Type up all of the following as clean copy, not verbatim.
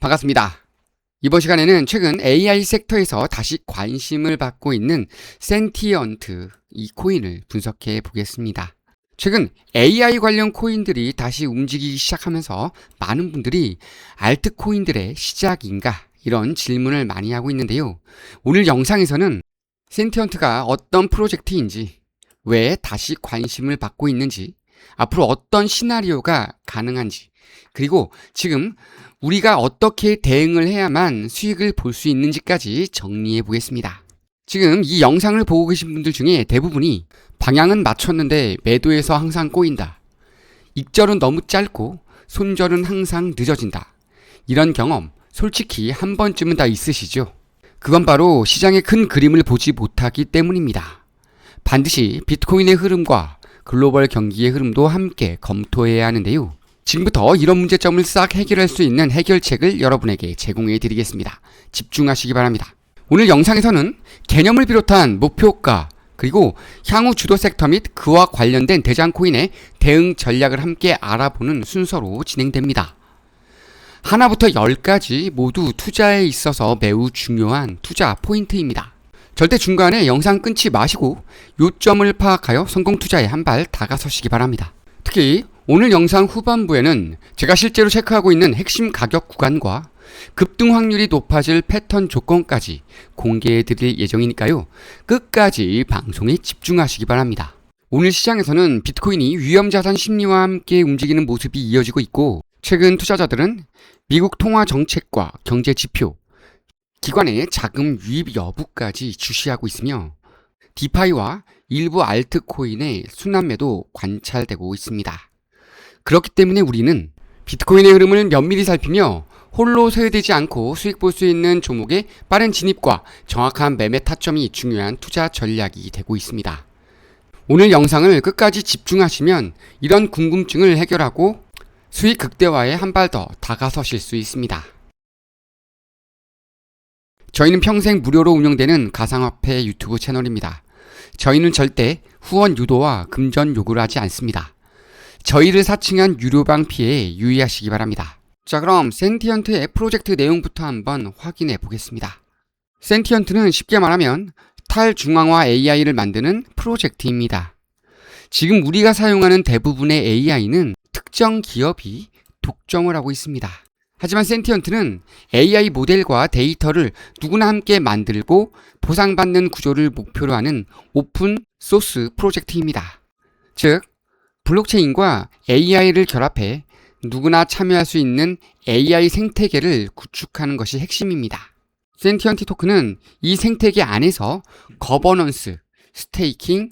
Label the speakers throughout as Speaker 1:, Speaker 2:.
Speaker 1: 반갑습니다. 이번 시간에는 최근 AI 섹터에서 다시 관심을 받고 있는 센티언트 이 코인을 분석해 보겠습니다. 최근 AI 관련 코인들이 다시 움직이기 시작하면서 많은 분들이 알트코인들의 시작인가 이런 질문을 많이 하고 있는데요. 오늘 영상에서는 센티언트가 어떤 프로젝트인지, 왜 다시 관심을 받고 있는지, 앞으로 어떤 시나리오가 가능한지, 그리고 지금 우리가 어떻게 대응을 해야만 수익을 볼 수 있는지까지 정리해 보겠습니다. 지금 이 영상을 보고 계신 분들 중에 대부분이 방향은 맞췄는데 매도에서 항상 꼬인다. 익절은 너무 짧고 손절은 항상 늦어진다. 이런 경험 솔직히 한 번쯤은 다 있으시죠? 그건 바로 시장의 큰 그림을 보지 못하기 때문입니다. 반드시 비트코인의 흐름과 글로벌 경기의 흐름도 함께 검토해야 하는데요. 지금부터 이런 문제점을 싹 해결할 수 있는 해결책을 여러분에게 제공해 드리겠습니다. 집중하시기 바랍니다. 오늘 영상에서는 개념을 비롯한 목표가 그리고 향후 주도 섹터 및 그와 관련된 대장 코인의 대응 전략을 함께 알아보는 순서로 진행됩니다. 하나부터 10까지 모두 투자에 있어서 매우 중요한 투자 포인트입니다. 절대 중간에 영상 끊지 마시고 요점을 파악하여 성공 투자에 한 발 다가서시기 바랍니다. 특히 오늘 영상 후반부에는 제가 실제로 체크하고 있는 핵심 가격 구간과 급등 확률이 높아질 패턴 조건까지 공개해 드릴 예정이니까요. 끝까지 방송에 집중하시기 바랍니다. 오늘 시장에서는 비트코인이 위험자산 심리와 함께 움직이는 모습이 이어지고 있고, 최근 투자자들은 미국 통화 정책과 경제 지표, 기관의 자금 유입 여부까지 주시하고 있으며 디파이와 일부 알트코인의 순환매도 관찰되고 있습니다. 그렇기 때문에 우리는 비트코인의 흐름을 면밀히 살피며 홀로 소외되지 않고 수익 볼 수 있는 종목의 빠른 진입과 정확한 매매 타점이 중요한 투자 전략이 되고 있습니다. 오늘 영상을 끝까지 집중하시면 이런 궁금증을 해결하고 수익 극대화에 한 발 더 다가서실 수 있습니다. 저희는 평생 무료로 운영되는 가상화폐 유튜브 채널입니다. 저희는 절대 후원 유도와 금전 요구를 하지 않습니다. 저희를 사칭한 유료방 피해에 유의하시기 바랍니다. 자, 그럼 센티언트의 프로젝트 내용부터 한번 확인해 보겠습니다. 센티언트는 쉽게 말하면 탈중앙화 AI를 만드는 프로젝트입니다. 지금 우리가 사용하는 대부분의 AI는 특정 기업이 독점을 하고 있습니다. 하지만 센티언트는 AI 모델과 데이터를 누구나 함께 만들고 보상받는 구조를 목표로 하는 오픈 소스 프로젝트입니다. 즉, 블록체인과 AI를 결합해 누구나 참여할 수 있는 AI 생태계를 구축하는 것이 핵심입니다. 센티언트 토큰은 이 생태계 안에서 거버넌스, 스테이킹,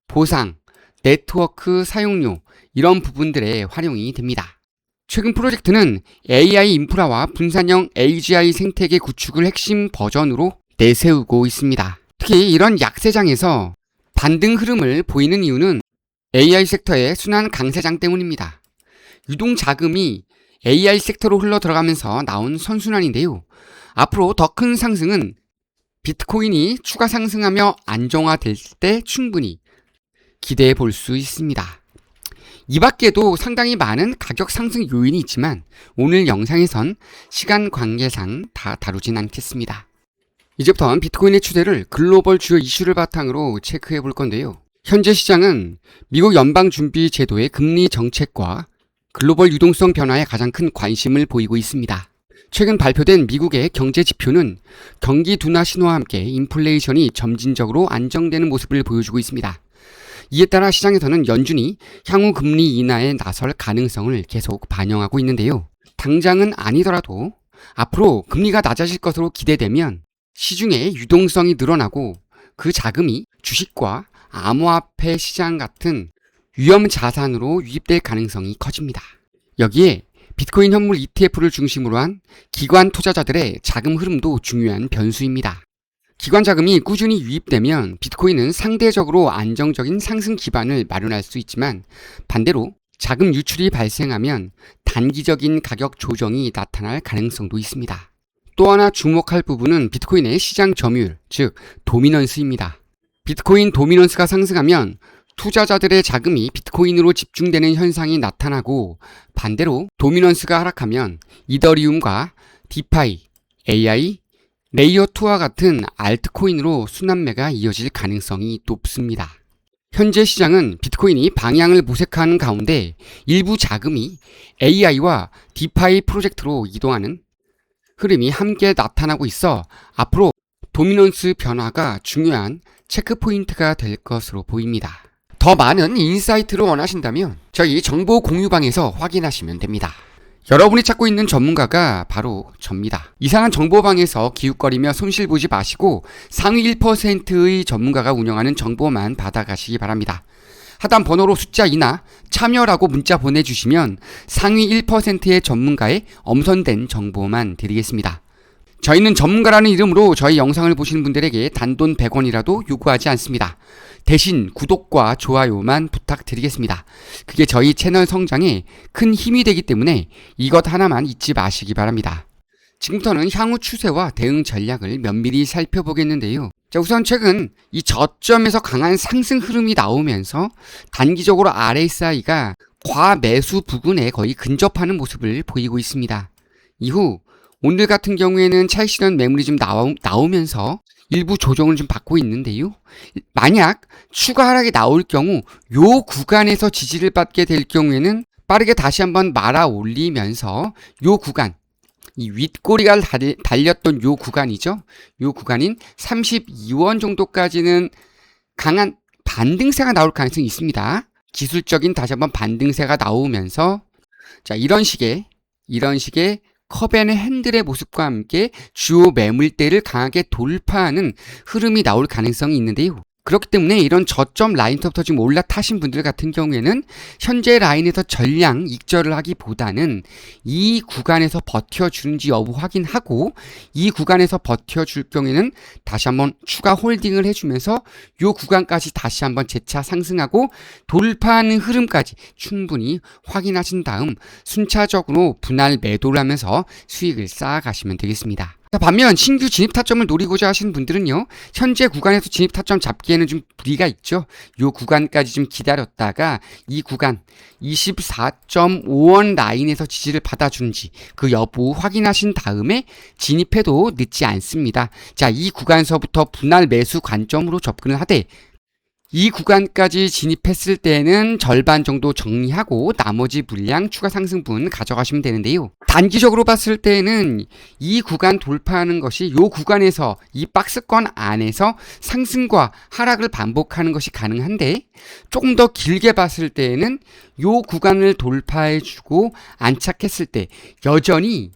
Speaker 1: 보상, 네트워크 사용료 이런 부분들에 활용이 됩니다. 최근 프로젝트는 AI 인프라와 분산형 AGI 생태계 구축을 핵심 버전으로 내세우고 있습니다. 특히 이런 약세장에서 반등 흐름을 보이는 이유는 AI 섹터의 순환 강세장 때문입니다. 유동 자금이 AI 섹터로 흘러 들어가면서 나온 선순환인데요. 앞으로 더 큰 상승은 비트코인이 추가 상승하며 안정화될 때 충분히 기대해 볼 수 있습니다. 이 밖에도 상당히 많은 가격 상승 요인이 있지만 오늘 영상에선 시간 관계상 다 다루진 않겠습니다. 이제부터는 비트코인의 추세를 글로벌 주요 이슈를 바탕으로 체크해 볼 건데요. 현재 시장은 미국 연방준비제도의 금리 정책과 글로벌 유동성 변화에 가장 큰 관심을 보이고 있습니다. 최근 발표된 미국의 경제 지표는 경기 둔화 신호와 함께 인플레이션이 점진적으로 안정되는 모습을 보여주고 있습니다. 이에 따라 시장에서는 연준이 향후 금리 인하에 나설 가능성을 계속 반영하고 있는데요. 당장은 아니더라도 앞으로 금리가 낮아질 것으로 기대되면 시중에 유동성이 늘어나고 그 자금이 주식과 암호화폐 시장 같은 위험 자산으로 유입될 가능성이 커집니다. 여기에 비트코인 현물 ETF를 중심으로 한 기관 투자자들의 자금 흐름도 중요한 변수입니다. 기관 자금이 꾸준히 유입되면 비트코인은 상대적으로 안정적인 상승 기반을 마련할 수 있지만, 반대로 자금 유출이 발생하면 단기적인 가격 조정이 나타날 가능성도 있습니다. 또 하나 주목할 부분은 비트코인의 시장 점유율, 즉 도미넌스입니다. 비트코인 도미넌스가 상승하면 투자자들의 자금이 비트코인으로 집중되는 현상이 나타나고, 반대로 도미넌스가 하락하면 이더리움과 디파이, AI, 레이어2와 같은 알트코인으로 순환매가 이어질 가능성이 높습니다. 현재 시장은 비트코인이 방향을 모색하는 가운데 일부 자금이 AI와 디파이 프로젝트로 이동하는 흐름이 함께 나타나고 있어 앞으로 도미넌스 변화가 중요한 체크포인트가 될 것으로 보입니다. 더 많은 인사이트를 원하신다면 저희 정보 공유방에서 확인하시면 됩니다. 여러분이 찾고 있는 전문가가 바로 접니다. 이상한 정보방에서 기웃거리며 손실 보지 마시고 상위 1%의 전문가가 운영하는 정보만 받아가시기 바랍니다. 하단 번호로 숫자 2나 참여라고 문자 보내주시면 상위 1%의 전문가의 엄선된 정보만 드리겠습니다. 저희는 전문가라는 이름으로 저희 영상을 보시는 분들에게 단돈 100원이라도 요구하지 않습니다. 대신 구독과 좋아요만 부탁드리겠습니다. 그게 저희 채널 성장에 큰 힘이 되기 때문에 이것 하나만 잊지 마시기 바랍니다. 지금부터는 향후 추세와 대응 전략을 면밀히 살펴보겠는데요. 자, 우선 최근 이 저점에서 강한 상승 흐름이 나오면서 단기적으로 RSI가 과매수 부근에 거의 근접하는 모습을 보이고 있습니다. 이후 오늘 같은 경우에는 차익 실현 매물이 좀 나오면서 일부 조정을 좀 받고 있는데요. 만약 추가 하락이 나올 경우 요 구간에서 지지를 받게 될 경우에는 빠르게 다시 한번 말아 올리면서 요 구간, 이 윗꼬리가 달렸던 요 구간이죠. 요 구간인 32원 정도까지는 강한 반등세가 나올 가능성이 있습니다. 기술적인 다시 한번 반등세가 나오면서 자, 이런 식의 컵앤 핸들의 모습과 함께 주요 매물대를 강하게 돌파하는 흐름이 나올 가능성이 있는데요. 그렇기 때문에 이런 저점 라인부터 지금 올라타신 분들 같은 경우에는 현재 라인에서 전량 익절을 하기보다는 이 구간에서 버텨주는지 여부 확인하고 이 구간에서 버텨줄 경우에는 다시 한번 추가 홀딩을 해주면서 이 구간까지 다시 한번 재차 상승하고 돌파하는 흐름까지 충분히 확인하신 다음 순차적으로 분할 매도를 하면서 수익을 쌓아가시면 되겠습니다. 반면 신규 진입 타점을 노리고자 하시는 분들은요, 현재 구간에서 진입 타점 잡기에는 좀 무리가 있죠. 이 구간까지 좀 기다렸다가 이 구간 24.5원 라인에서 지지를 받아주는지 그 여부 확인하신 다음에 진입해도 늦지 않습니다. 자, 이 구간에서부터 분할 매수 관점으로 접근을 하되 이 구간까지 진입했을 때는 절반 정도 정리하고 나머지 물량 추가 상승분 가져가시면 되는데요. 단기적으로 봤을 때는 이 구간 돌파하는 것이 이 구간에서 이 박스권 안에서 상승과 하락을 반복하는 것이 가능한데 조금 더 길게 봤을 때는 이 구간을 돌파해주고 안착했을 때 여전히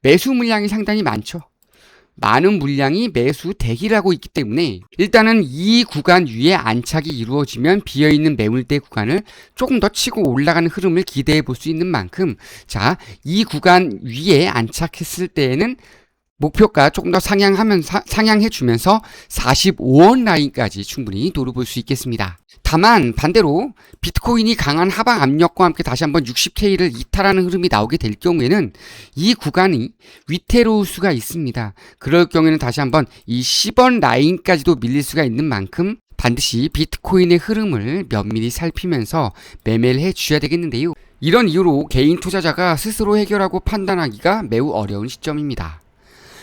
Speaker 1: 매수 물량이 상당히 많죠. 많은 물량이 매수 대기를 하고 있기 때문에 일단은 이 구간 위에 안착이 이루어지면 비어있는 매물대 구간을 조금 더 치고 올라가는 흐름을 기대해 볼 수 있는 만큼 자, 이 구간 위에 안착했을 때에는 목표가 조금 더 상향해주면서 45원 라인까지 충분히 노려볼 수 있겠습니다. 다만 반대로 비트코인이 강한 하방 압력과 함께 다시 한번 60K를 이탈하는 흐름이 나오게 될 경우에는 이 구간이 위태로울 수가 있습니다. 그럴 경우에는 다시 한번 이 10원 라인까지도 밀릴 수가 있는 만큼 반드시 비트코인의 흐름을 면밀히 살피면서 매매를 해주셔야 되겠는데요. 이런 이유로 개인 투자자가 스스로 해결하고 판단하기가 매우 어려운 시점입니다.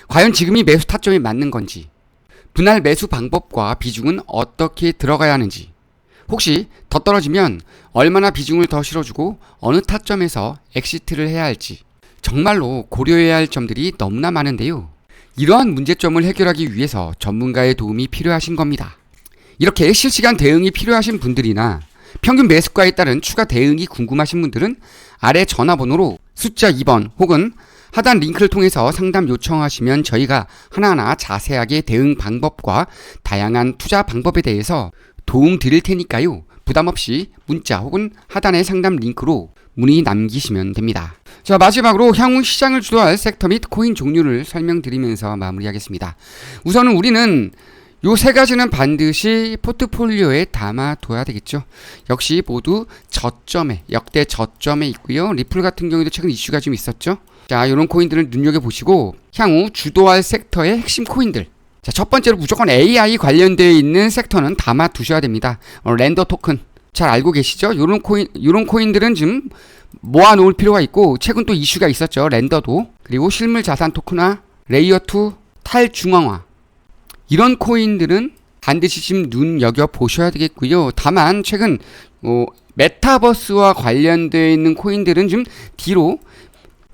Speaker 1: 과연 지금이 매수 타점이 맞는 건지, 분할 매수 방법과 비중은 어떻게 들어가야 하는지, 혹시 더 떨어지면 얼마나 비중을 더 실어주고 어느 타점에서 엑시트를 해야 할지 정말로 고려해야 할 점들이 너무나 많은데요. 이러한 문제점을 해결하기 위해서 전문가의 도움이 필요하신 겁니다. 이렇게 실시간 대응이 필요하신 분들이나 평균 매수가에 따른 추가 대응이 궁금하신 분들은 아래 전화번호로 숫자 2번 혹은 하단 링크를 통해서 상담 요청하시면 저희가 하나하나 자세하게 대응 방법과 다양한 투자 방법에 대해서 도움 드릴 테니까요. 부담 없이 문자 혹은 하단의 상담 링크로 문의 남기시면 됩니다. 자, 마지막으로 향후 시장을 주도할 섹터 및 코인 종류를 설명드리면서 마무리하겠습니다. 우선은 우리는 요 세 가지는 반드시 포트폴리오에 담아둬야 되겠죠. 역시 모두 저점에, 역대 저점에 있고요. 리플 같은 경우에도 최근 이슈가 좀 있었죠. 자, 이런 코인들을 눈여겨보시고 향후 주도할 섹터의 핵심 코인들. 자, 첫 번째로 무조건 AI 관련되어 있는 섹터는 담아두셔야 됩니다. 렌더 토큰 잘 알고 계시죠? 요런 코인들은 좀 모아놓을 필요가 있고, 최근 또 이슈가 있었죠. 렌더도. 그리고 실물 자산 토큰화, 레이어2 탈중앙화. 이런 코인들은 반드시 좀 눈여겨보셔야 되겠고요. 다만 최근 메타버스와 관련되어 있는 코인들은 좀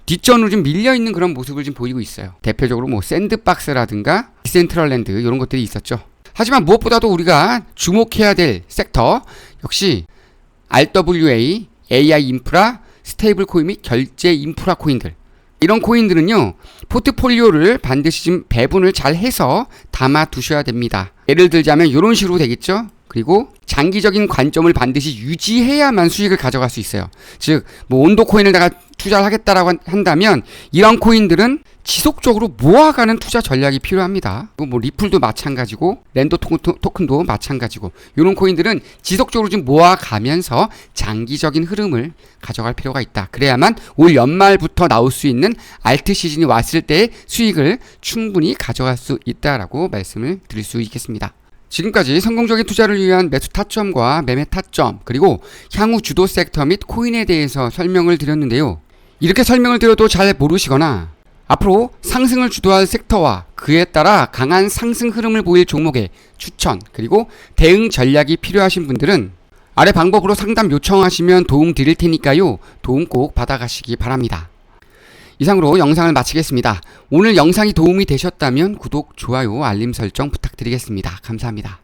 Speaker 1: 뒷전으로 좀 밀려있는 그런 모습을 좀 보이고 있어요. 대표적으로 뭐 샌드박스라든가 디센트럴랜드 이런 것들이 있었죠. 하지만 무엇보다도 우리가 주목해야 될 섹터 역시 RWA, AI 인프라, 스테이블 코인 및 결제 인프라 코인들. 이런 코인들은요, 포트폴리오를 반드시 좀 배분을 잘 해서 담아 두셔야 됩니다. 예를 들자면 이런 식으로 되겠죠. 그리고 장기적인 관점을 반드시 유지해야만 수익을 가져갈 수 있어요. 즉, 뭐 온도 코인을 내가 투자를 하겠다라고 한다면 이런 코인들은 지속적으로 모아가는 투자 전략이 필요합니다. 뭐 리플도 마찬가지고 랜더 토큰도 마찬가지고 이런 코인들은 지속적으로 좀 모아가면서 장기적인 흐름을 가져갈 필요가 있다. 그래야만 올 연말부터 나올 수 있는 알트 시즌이 왔을 때의 수익을 충분히 가져갈 수 있다라고 말씀을 드릴 수 있겠습니다. 지금까지 성공적인 투자를 위한 매수 타점과 매매 타점, 그리고 향후 주도 섹터 및 코인에 대해서 설명을 드렸는데요. 이렇게 설명을 드려도 잘 모르시거나 앞으로 상승을 주도할 섹터와 그에 따라 강한 상승 흐름을 보일 종목의 추천, 그리고 대응 전략이 필요하신 분들은 아래 방법으로 상담 요청하시면 도움 드릴 테니까요. 도움 꼭 받아가시기 바랍니다. 이상으로 영상을 마치겠습니다. 오늘 영상이 도움이 되셨다면 구독, 좋아요, 알림 설정 부탁드리겠습니다. 감사합니다.